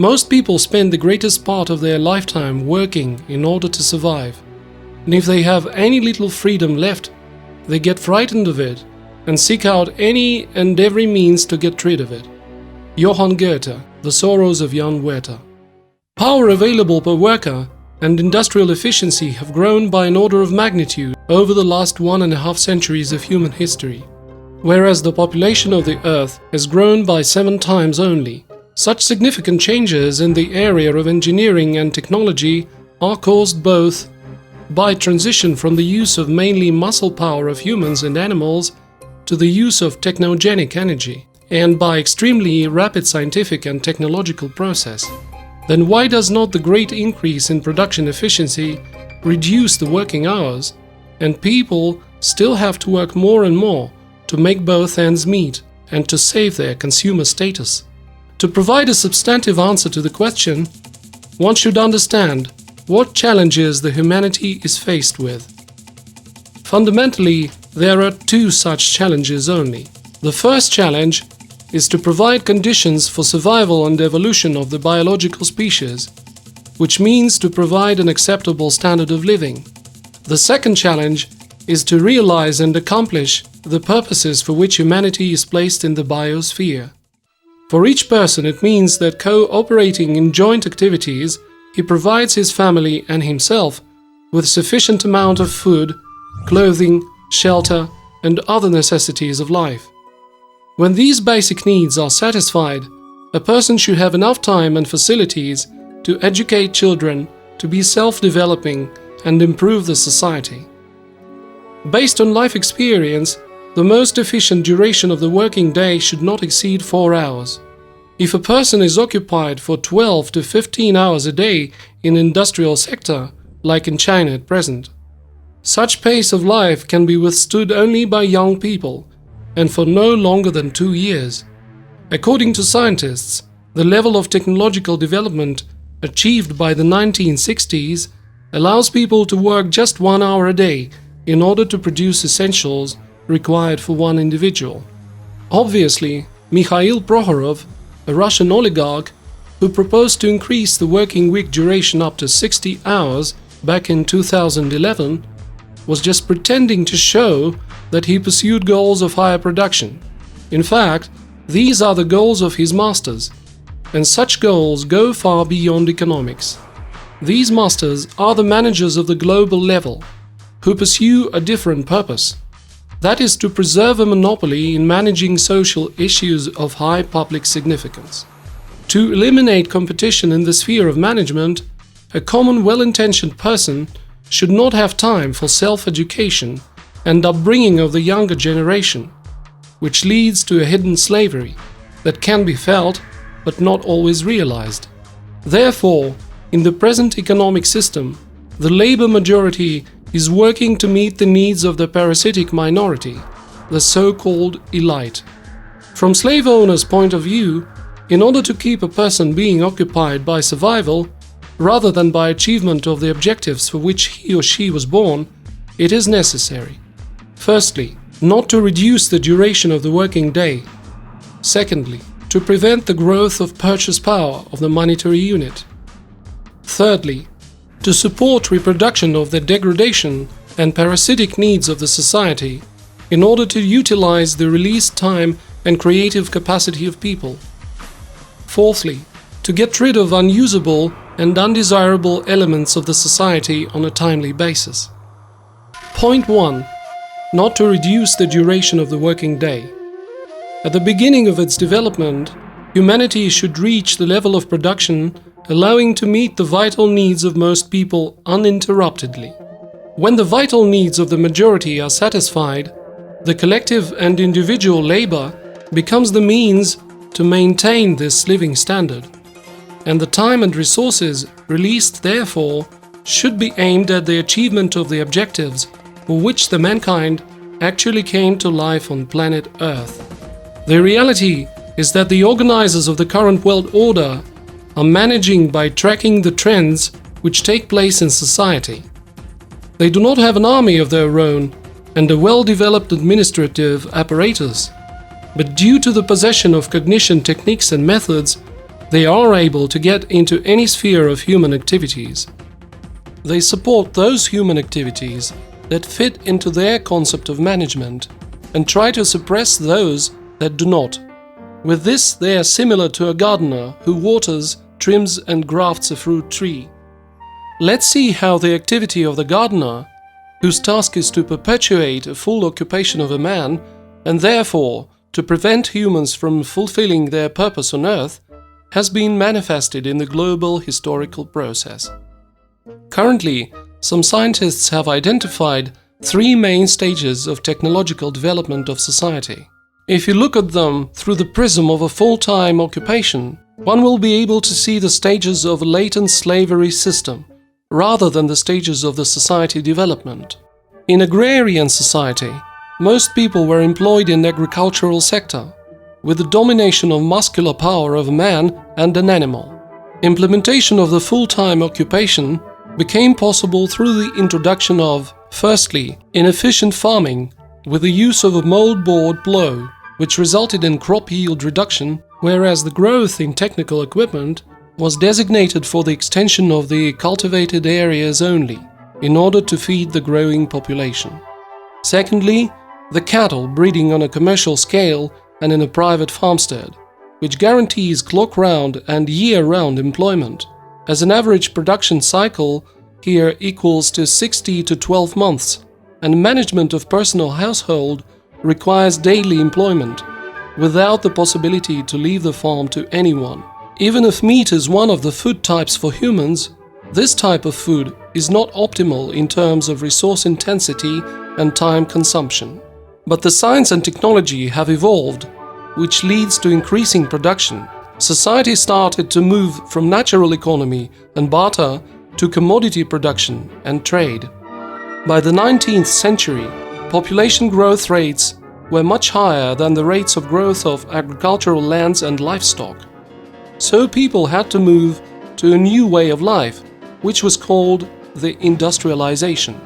Most people spend the greatest part of their lifetime working in order to survive. And if they have any little freedom left, they get frightened of it and seek out any and every means to get rid of it. Johann Goethe, The Sorrows of Jan Werther. Power available per worker and industrial efficiency have grown by an order of magnitude over the last 1.5 centuries of human history, whereas the population of the Earth has grown by 7 times only. Such significant changes in the area of engineering and technology are caused both by transition from the use of mainly muscle power of humans and animals to the use of technogenic energy, and by extremely rapid scientific and technological process. Then why does not the great increase in production efficiency reduce the working hours, and people still have to work more and more to make both ends meet and to save their consumer status? To provide a substantive answer to the question, one should understand what challenges the humanity is faced with. Fundamentally, there are 2 such challenges only. The first challenge is to provide conditions for survival and evolution of the biological species, which means to provide an acceptable standard of living. The second challenge is to realize and accomplish the purposes for which humanity is placed in the biosphere. For each person, it means that cooperating in joint activities, he provides his family and himself with sufficient amount of food, clothing, shelter, and other necessities of life. When these basic needs are satisfied, a person should have enough time and facilities to educate children, to be self-developing, and improve the society. Based on life experience, the most efficient duration of the working day should not exceed 4 hours. If a person is occupied for 12 to 15 hours a day in industrial sector, like in China at present, such pace of life can be withstood only by young people, and for no longer than 2 years. According to scientists, the level of technological development achieved by the 1960s allows people to work just 1 hour a day in order to produce essentials required for one individual. Obviously, Mikhail Prokhorov, a Russian oligarch who proposed to increase the working week duration up to 60 hours back in 2011, was just pretending to show that he pursued goals of higher production. In fact, these are the goals of his masters, and such goals go far beyond economics. These masters are the managers of the global level, who pursue a different purpose. That is to preserve a monopoly in managing social issues of high public significance. To eliminate competition in the sphere of management, a common well-intentioned person should not have time for self-education and upbringing of the younger generation, which leads to a hidden slavery that can be felt but not always realized. Therefore, in the present economic system, the labor majority is working to meet the needs of the parasitic minority, the so-called elite. From slave owners' point of view, in order to keep a person being occupied by survival, rather than by achievement of the objectives for which he or she was born, it is necessary, firstly, not to reduce the duration of the working day. Secondly, to prevent the growth of purchase power of the monetary unit. Thirdly, to support reproduction of the degradation and parasitic needs of the society in order to utilize the released time and creative capacity of people. Fourthly, to get rid of unusable and undesirable elements of the society on a timely basis. Point 1. Not to reduce the duration of the working day. At the beginning of its development, humanity should reach the level of production allowing to meet the vital needs of most people uninterruptedly. When the vital needs of the majority are satisfied, the collective and individual labor becomes the means to maintain this living standard, and the time and resources released therefore should be aimed at the achievement of the objectives for which the mankind actually came to life on planet Earth. The reality is that the organizers of the current world order are managing by tracking the trends which take place in society. They do not have an army of their own and a well-developed administrative apparatus, but due to the possession of cognition techniques and methods, They are able to get into any sphere of human activities. They support those human activities that fit into their concept of management and try to suppress those that do not. With this, they are similar to a gardener who waters, trims and grafts a fruit tree. Let's see how the activity of the gardener, whose task is to perpetuate a full occupation of a man and therefore to prevent humans from fulfilling their purpose on earth, has been manifested in the global historical process. Currently, some scientists have identified three main stages of technological development of society. If you look at them through the prism of a full-time occupation, one will be able to see the stages of a latent slavery system, rather than the stages of the society development. In agrarian society, most people were employed in the agricultural sector, with the domination of muscular power of a man and an animal. Implementation of the full-time occupation became possible through the introduction of, firstly, inefficient farming with the use of a moldboard plough, which resulted in crop yield reduction, whereas the growth in technical equipment was designated for the extension of the cultivated areas only, in order to feed the growing population. Secondly, the cattle breeding on a commercial scale and in a private farmstead, which guarantees clock-round and year-round employment, as an average production cycle here equals to 60 to 12 months, and management of personal household requires daily employment, without the possibility to leave the farm to anyone. Even if meat is one of the food types for humans, this type of food is not optimal in terms of resource intensity and time consumption. But the science and technology have evolved, which leads to increasing production. Society started to move from natural economy and barter to commodity production and trade. By the 19th century, population growth rates were much higher than the rates of growth of agricultural lands and livestock. So people had to move to a new way of life, which was called the industrialization.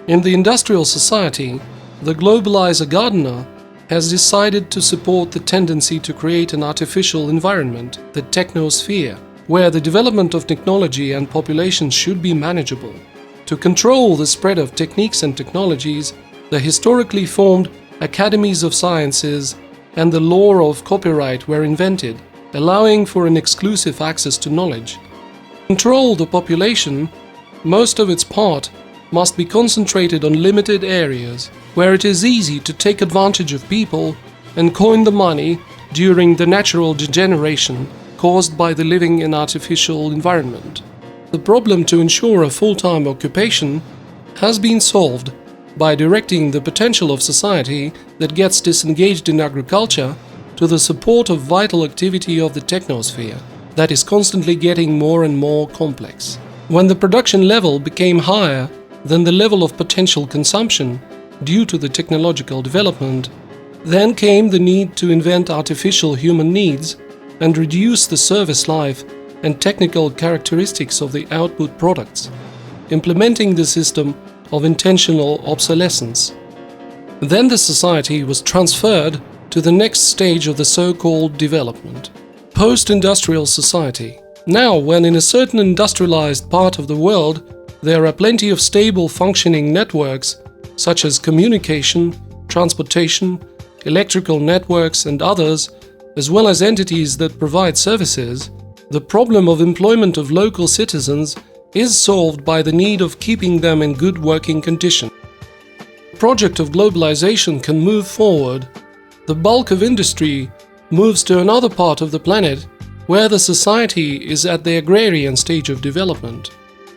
In the industrial society, the globalizer gardener has decided to support the tendency to create an artificial environment, the technosphere, where the development of technology and population should be manageable. To control the spread of techniques and technologies, the historically formed academies of sciences and the law of copyright were invented, allowing for an exclusive access to knowledge. To control the population, most of its part must be concentrated on limited areas, where it is easy to take advantage of people and coin the money during the natural degeneration caused by the living in artificial environment. The problem to ensure a full-time occupation has been solved by directing the potential of society that gets disengaged in agriculture to the support of vital activity of the technosphere that is constantly getting more and more complex. When the production level became higher than the level of potential consumption due to the technological development, then came the need to invent artificial human needs and reduce the service life and technical characteristics of the output products, implementing the system of intentional obsolescence. Then the society was transferred to the next stage of the so-called development, post-industrial society. Now, when in a certain industrialized part of the world there are plenty of stable functioning networks such as communication, transportation, electrical networks and others, as well as entities that provide services, the problem of employment of local citizens is solved by the need of keeping them in good working condition. The project of globalization can move forward. The bulk of industry moves to another part of the planet where the society is at the agrarian stage of development.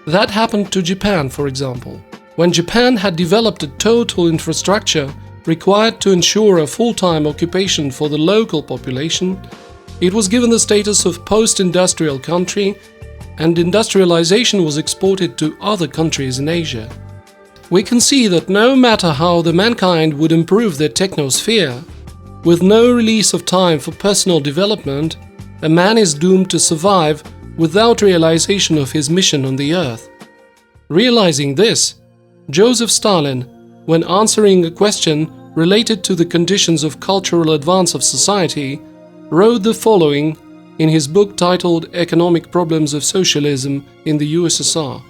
That happened to Japan, for example. When Japan had developed a total infrastructure required to ensure a full-time occupation for the local population, it was given the status of post-industrial country, and industrialization was exported to other countries in Asia. We can see that no matter how the mankind would improve their technosphere, with no release of time for personal development, a man is doomed to survive without realization of his mission on the earth. Realizing this, Joseph Stalin, when answering a question related to the conditions of cultural advance of society, wrote the following in his book titled Economic Problems of Socialism in the USSR.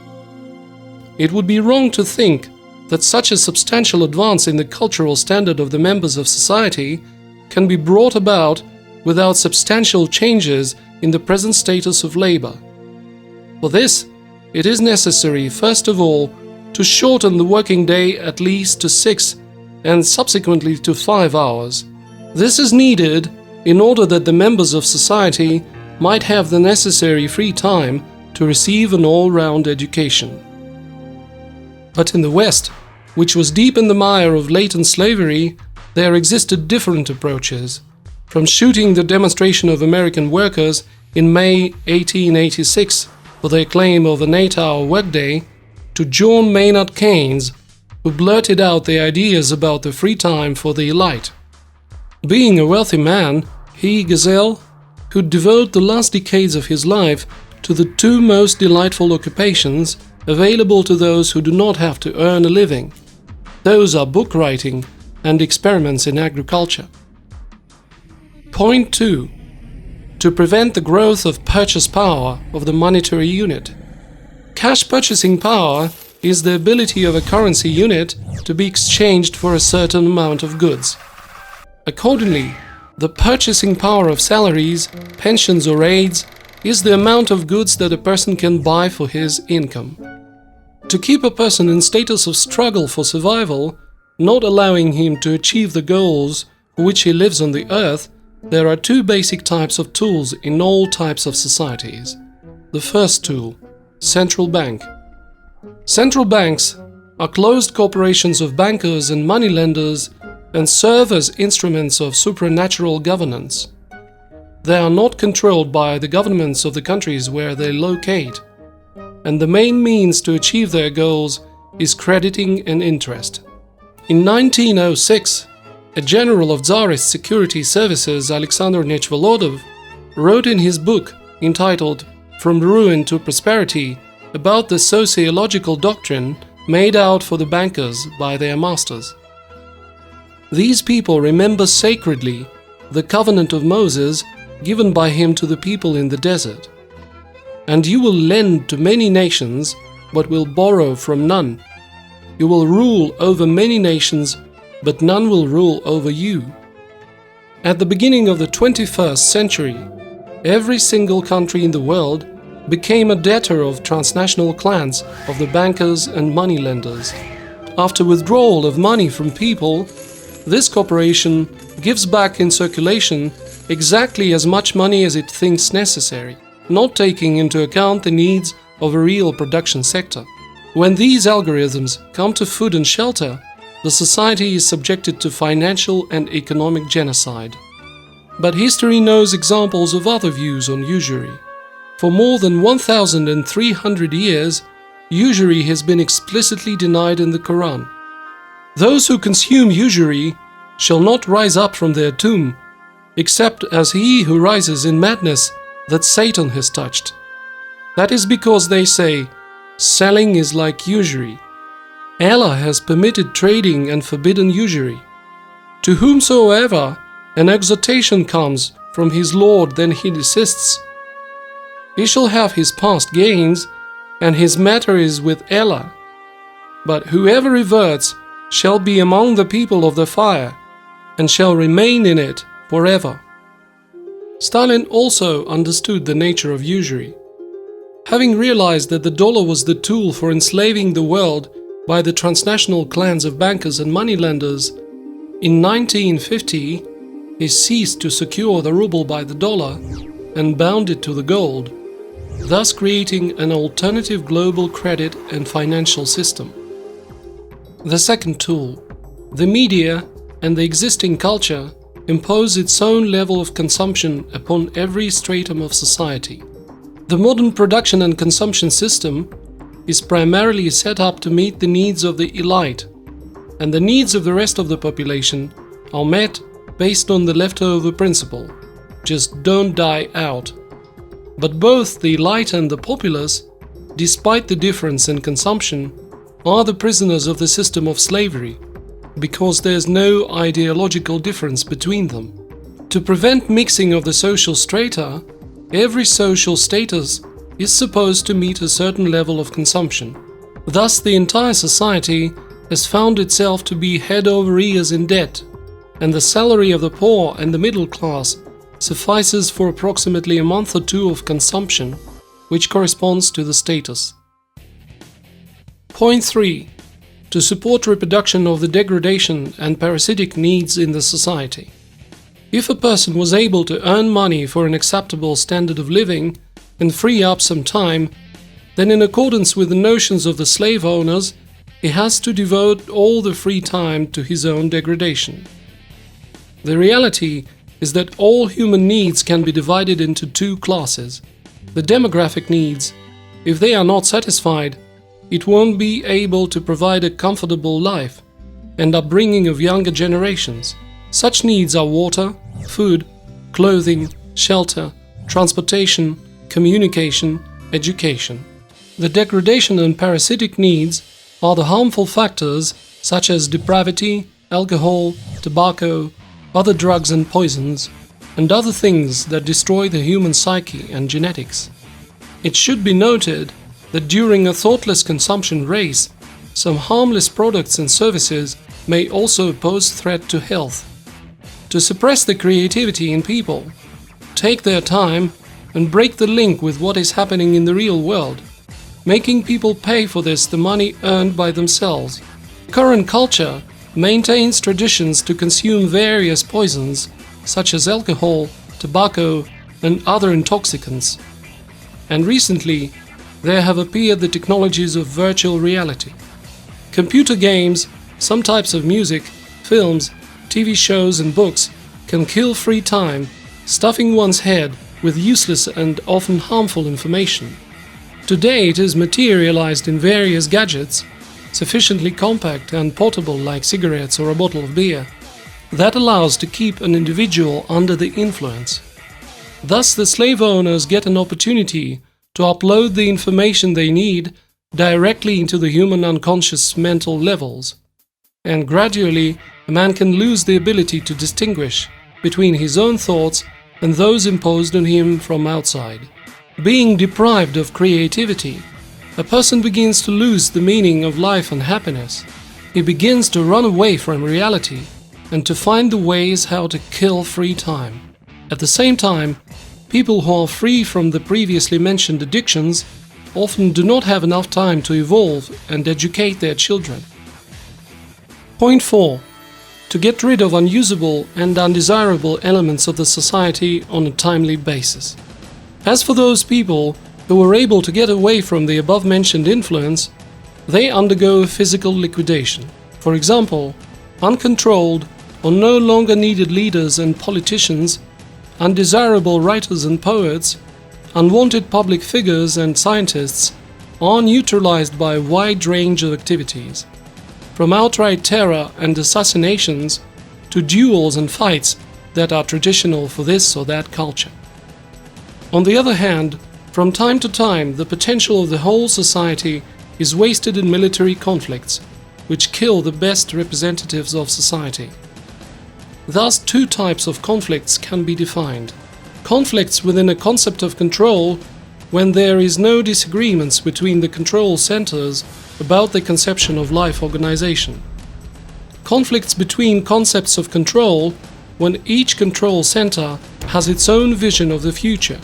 It would be wrong to think that such a substantial advance in the cultural standard of the members of society can be brought about without substantial changes in the present status of labor. For this, it is necessary, first of all, to shorten the working day at least to 6 and subsequently to 5 hours. This is needed in order that the members of society might have the necessary free time to receive an all-round education. But in the West, which was deep in the mire of latent slavery, there existed different approaches. From shooting the demonstration of American workers in May 1886 for their claim of an 8-hour workday, to John Maynard Keynes, who blurted out the ideas about the free time for the elite. Being a wealthy man, he, Gesell, could devote the last decades of his life to the two most delightful occupations available to those who do not have to earn a living. Those are book writing and experiments in agriculture. Point 2. To prevent the growth of purchase power of the monetary unit. Cash purchasing power is the ability of a currency unit to be exchanged for a certain amount of goods. Accordingly, the purchasing power of salaries, pensions or aids is the amount of goods that a person can buy for his income. To keep a person in status of struggle for survival, not allowing him to achieve the goals for which he lives on the earth, there are two basic types of tools in all types of societies. The first tool, central bank. Central banks are closed corporations of bankers and moneylenders and serve as instruments of supranatural governance. They are not controlled by the governments of the countries where they locate, and the main means to achieve their goals is crediting and interest. In 1906, a general of Tsarist security services, Alexander Nechvolodov, wrote in his book entitled From Ruin to Prosperity about the sociological doctrine made out for the bankers by their masters. These people remember sacredly the covenant of Moses given by him to the people in the desert. And you will lend to many nations, but will borrow from none. You will rule over many nations, but none will rule over you. At the beginning of the 21st century, every single country in the world became a debtor of transnational clans of the bankers and moneylenders. After withdrawal of money from people, this corporation gives back in circulation exactly as much money as it thinks necessary, not taking into account the needs of a real production sector. When these algorithms come to food and shelter, the society is subjected to financial and economic genocide. But history knows examples of other views on usury. For more than 1,300 years, usury has been explicitly denied in the Quran. Those who consume usury shall not rise up from their tomb, except as he who rises in madness that Satan has touched. That is because they say, selling is like usury. Allah has permitted trading and forbidden usury. To whomsoever an exhortation comes from his Lord, then he desists. He shall have his past gains, and his matter is with Allah. But whoever reverts shall be among the people of the fire, and shall remain in it forever. Stalin also understood the nature of usury. Having realized that the dollar was the tool for enslaving the world by the transnational clans of bankers and moneylenders, in 1950 he ceased to secure the ruble by the dollar and bound it to the gold, thus creating an alternative global credit and financial system. The second tool, the media and the existing culture, impose its own level of consumption upon every stratum of society. The modern production and consumption system is primarily set up to meet the needs of the elite, and the needs of the rest of the population are met based on the leftover principle, just don't die out. But both the elite and the populace, despite the difference in consumption, are the prisoners of the system of slavery, because there's no ideological difference between them. To prevent mixing of the social strata, every social status is supposed to meet a certain level of consumption. Thus, the entire society has found itself to be head over ears in debt, and the salary of the poor and the middle class suffices for approximately a month or two of consumption, which corresponds to the status. Point 3. To support reproduction of the degradation and parasitic needs in the society. If a person was able to earn money for an acceptable standard of living and free up some time, then in accordance with the notions of the slave owners, he has to devote all the free time to his own degradation. The reality is that all human needs can be divided into two classes. The demographic needs. If they are not satisfied, it won't be able to provide a comfortable life and upbringing of younger generations. Such needs are water, food, clothing, shelter, transportation, communication, education. The degradation and parasitic needs are the harmful factors such as depravity, alcohol, tobacco, other drugs and poisons, and other things that destroy the human psyche and genetics. It should be noted that during a thoughtless consumption race, some harmless products and services may also pose threat to health. To suppress the creativity in people, take their time and break the link with what is happening in the real world, making people pay for this the money earned by themselves. Current culture maintains traditions to consume various poisons such as alcohol, tobacco, and other intoxicants. And recently, there have appeared the technologies of virtual reality. Computer games, some types of music, films, TV shows and books can kill free time, stuffing one's head with useless and often harmful information. Today it is materialized in various gadgets, sufficiently compact and portable like cigarettes or a bottle of beer, that allows to keep an individual under the influence. Thus the slave owners get an opportunity to upload the information they need directly into the human unconscious mental levels, and gradually a man can lose the ability to distinguish between his own thoughts and those imposed on him from outside. Being deprived of creativity, a person begins to lose the meaning of life and happiness. He begins to run away from reality and to find the ways how to kill free time. At the same time, people who are free from the previously mentioned addictions often do not have enough time to evolve and educate their children. Point 4. To get rid of unusable and undesirable elements of the society on a timely basis. As for those people who were able to get away from the above-mentioned influence, they undergo physical liquidation. For example, uncontrolled or no longer needed leaders and politicians, undesirable writers and poets, unwanted public figures and scientists are neutralized by a wide range of activities, from outright terror and assassinations to duels and fights that are traditional for this or that culture. On the other hand, from time to time, the potential of the whole society is wasted in military conflicts, which kill the best representatives of society. Thus, two types of conflicts can be defined. Conflicts within a concept of control, when there is no disagreements between the control centers about the conception of life organization. Conflicts between concepts of control, when each control center has its own vision of the future,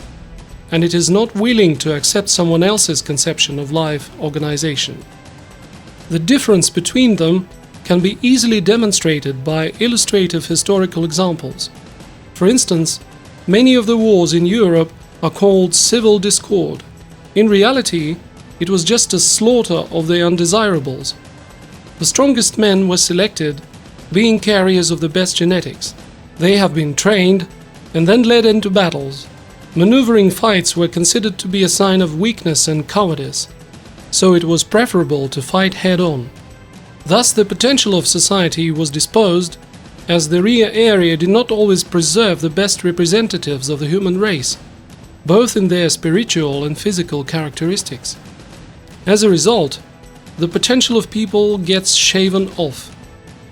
and it is not willing to accept someone else's conception of life organization. The difference between them can be easily demonstrated by illustrative historical examples. For instance, many of the wars in Europe are called civil discord. In reality, it was just a slaughter of the undesirables. The strongest men were selected, being carriers of the best genetics. They have been trained and then led into battles. Maneuvering fights were considered to be a sign of weakness and cowardice, so it was preferable to fight head-on. Thus the potential of society was disposed, as the rear area did not always preserve the best representatives of the human race, both in their spiritual and physical characteristics. As a result, the potential of people gets shaven off,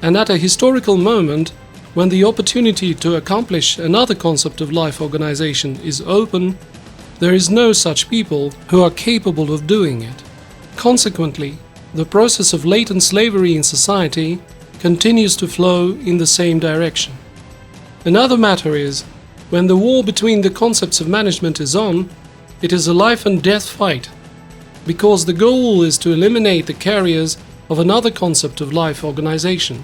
and at a historical moment, when the opportunity to accomplish another concept of life organization is open, there is no such people who are capable of doing it. Consequently, the process of latent slavery in society continues to flow in the same direction. Another matter is, when the war between the concepts of management is on, it is a life and death fight, because the goal is to eliminate the carriers of another concept of life organization.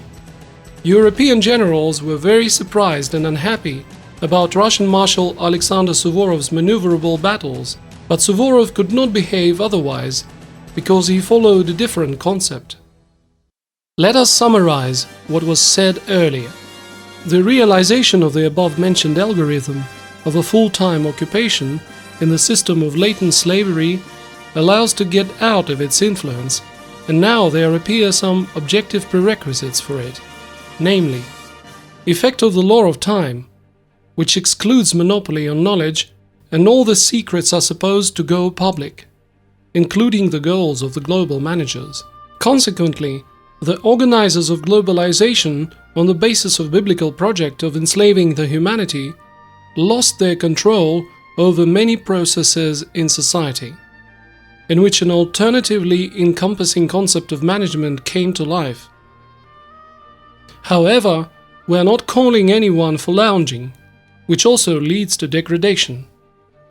European generals were very surprised and unhappy about Russian Marshal Alexander Suvorov's maneuverable battles, but Suvorov could not behave otherwise because he followed a different concept. Let us summarize what was said earlier. The realization of the above-mentioned algorithm of a full-time occupation in the system of latent slavery allows to get out of its influence, and now there appear some objective prerequisites for it, namely, effect of the law of time, which excludes monopoly on knowledge, and all the secrets are supposed to go public, including the goals of the global managers. Consequently, the organizers of globalization, on the basis of biblical project of enslaving the humanity, lost their control over many processes in society, in which an alternatively encompassing concept of management came to life. However, we are not calling anyone for lounging, which also leads to degradation,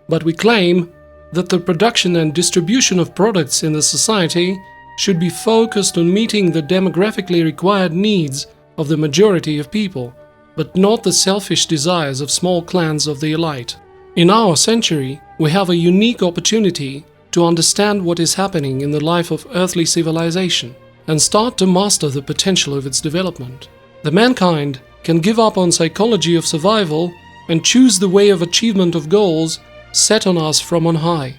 but we claim that the production and distribution of products in the society should be focused on meeting the demographically required needs of the majority of people, but not the selfish desires of small clans of the elite. In our century, we have a unique opportunity to understand what is happening in the life of earthly civilization and start to master the potential of its development. The mankind can give up on psychology of survival and choose the way of achievement of goals set on us from on high.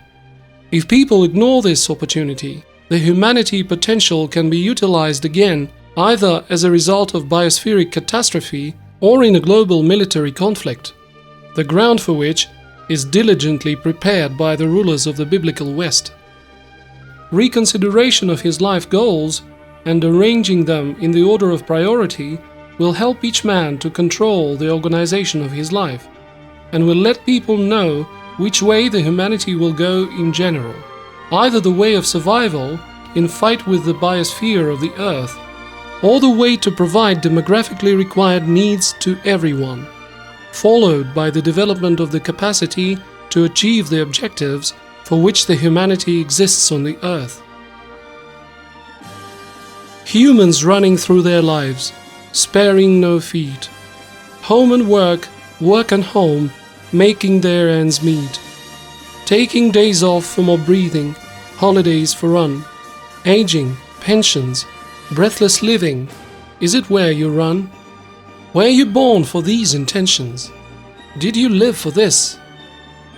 If people ignore this opportunity, the humanity potential can be utilized again either as a result of biospheric catastrophe or in a global military conflict, the ground for which is diligently prepared by the rulers of the biblical West. Reconsideration of his life goals and arranging them in the order of priority will help each man to control the organization of his life, and will let people know which way the humanity will go in general, either the way of survival in fight with the biosphere of the earth, or the way to provide demographically required needs to everyone, followed by the development of the capacity to achieve the objectives for which the humanity exists on the earth. Humans running through their lives, sparing no feet, home and work, work and home, making their ends meet, taking days off for more breathing, holidays for run, aging, pensions, breathless living, is it where you run? Were you born for these intentions? Did you live for this?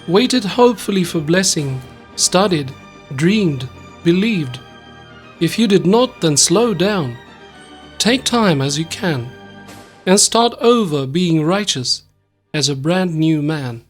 Waited hopefully for blessing, studied, dreamed, believed? If you did not, then slow down. Take time as you can, and start over being righteous as a brand new man.